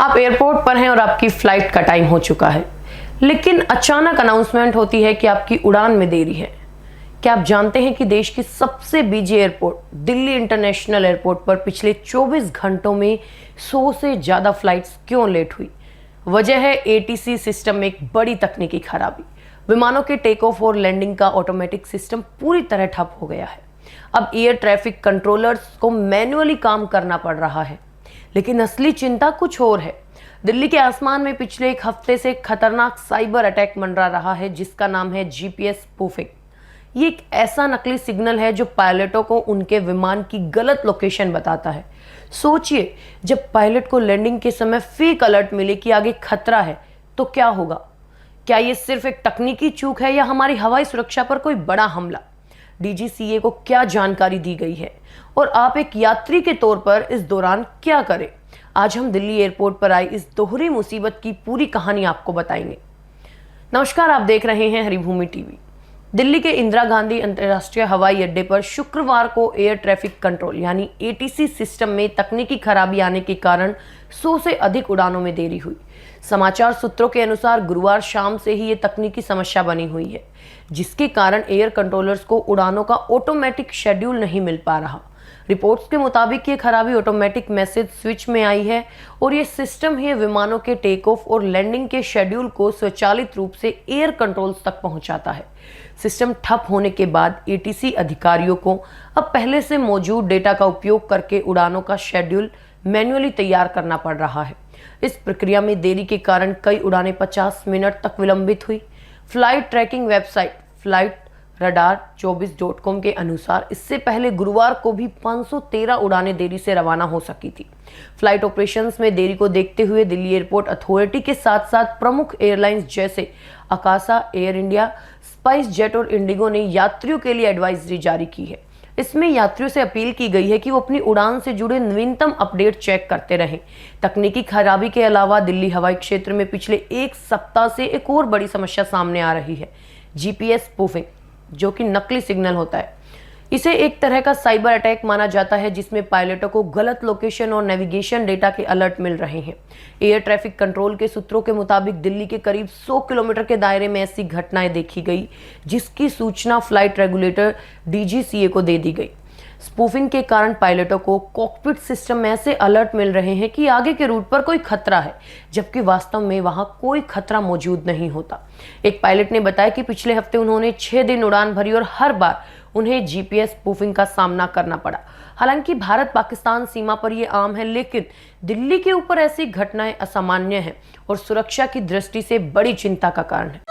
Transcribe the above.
आप एयरपोर्ट पर हैं और आपकी फ्लाइट का टाइम हो चुका है, लेकिन अचानक अनाउंसमेंट होती है कि आपकी उड़ान में देरी है। क्या आप जानते हैं कि देश की सबसे busy airport Delhi international airport पर पिछले 24 घंटों में 100 से ज्यादा फ्लाइट्स क्यों लेट हुई? वजह है एटीसी सिस्टम में एक बड़ी तकनीकी खराबी। विमानों के टेक ऑफ और लैंडिंग का ऑटोमेटिक सिस्टम पूरी तरह ठप हो गया है। अब एयर ट्रैफिक कंट्रोलर्स को मैन्युअली काम करना पड़ रहा है। लेकिन असली चिंता कुछ और है। दिल्ली के आसमान में पिछले एक हफ्ते से खतरनाक साइबर अटैक मंडरा रहा है, जिसका नाम है जीपीएस स्पूफिंग। ये एक ऐसा नकली सिग्नल है जो पायलटों को उनके विमान की गलत लोकेशन बताता है। सोचिए, जब पायलट को लैंडिंग के समय फेक अलर्ट मिले कि आगे खतरा है, तो क्या होगा? क्या ये सिर्फ एक तकनीकी चूक है या हमारी हवाई सुरक्षा पर कोई बड़ा हमला? डीजीसीए को क्या जानकारी दी गई है और आप एक यात्री के तौर पर इस दौरान क्या करें? आज हम दिल्ली एयरपोर्ट पर आई इस दोहरी मुसीबत की पूरी कहानी आपको बताएंगे। नमस्कार, आप देख रहे हैं हरिभूमि टीवी। दिल्ली के इंदिरा गांधी अंतर्राष्ट्रीय हवाई अड्डे पर शुक्रवार को एयर ट्रैफिक कंट्रोल यानी एटीसी सिस्टम में तकनीकी खराबी आने के कारण 100 से अधिक उड़ानों में देरी हुई। समाचार सूत्रों के अनुसार गुरुवार शाम से ही ये तकनीकी समस्या बनी हुई है, जिसके कारण एयर कंट्रोलर्स को उड़ानों का ऑटोमेटिक शेड्यूल नहीं मिल पा रहा। रिपोर्ट्स के मुताबिक ये खराबी ऑटोमेटिक मैसेज स्विच में आई है और ये सिस्टम ही विमानों के टेक ऑफ और लैंडिंग के शेड्यूल को स्वचालित रूप से एयर कंट्रोल्स तक पहुंचाता है। सिस्टम ठप होने के बाद एटीसी अधिकारियों को अब पहले से मौजूद डेटा का उपयोग करके उड़ानों का शेड्यूल मैन्युअली तैयार करना पड़ रहा है। इस प्रक्रिया में देरी के कारण कई उड़ानें 50 मिनट तक विलंबित हुई। Flight tracking website flight radar24.com के अनुसार इससे पहले गुरुवार को भी 513 उड़ानें देरी से रवाना हो सकी थी। फ्लाइट ऑपरेशंस में देरी को देखते हुए दिल्ली एयरपोर्ट अथॉरिटी के साथ साथ प्रमुख एयरलाइंस जैसे आकाशा, एयर इंडिया, स्पाइस जेट और इंडिगो ने यात्रियों के लिए एडवाइजरी जारी की है। इसमें यात्रियों से अपील की गई है कि वो अपनी उड़ान से जुड़े नवीनतम अपडेट चेक करते रहें। तकनीकी खराबी के अलावा दिल्ली हवाई क्षेत्र में पिछले एक सप्ताह से एक और बड़ी समस्या सामने आ रही है, जीपीएस स्पूफिंग, जो कि नकली सिग्नल होता है। इसे एक तरह का साइबर अटैक माना जाता है, जिसमें पायलटों को गलत लोकेशन और नेविगेशन डेटा के अलर्ट मिल रहे हैं। एयर ट्रैफिक कंट्रोल के सूत्रों के मुताबिक दिल्ली के करीब 100 किलोमीटर के दायरे में ऐसी घटनाएं देखी गई, जिसकी सूचना फ्लाइट रेगुलेटर डीजीसीए को दे दी गई। स्पूफिंग के कारण पायलटों को कॉकपिट सिस्टम में ऐसे अलर्ट मिल रहे हैं कि आगे के रूट पर कोई खतरा है, जबकि वास्तव में वहां कोई खतरा मौजूद नहीं होता। एक पायलट ने बताया कि पिछले हफ्ते उन्होंने 6 दिन उड़ान भरी और हर बार उन्हें जीपीएस स्पूफिंग का सामना करना पड़ा। हालांकि भारत पाकिस्तान सीमा पर यह आम है, लेकिन दिल्ली के ऊपर ऐसी घटनाएं असामान्य हैं और सुरक्षा की दृष्टि से बड़ी चिंता का कारण है।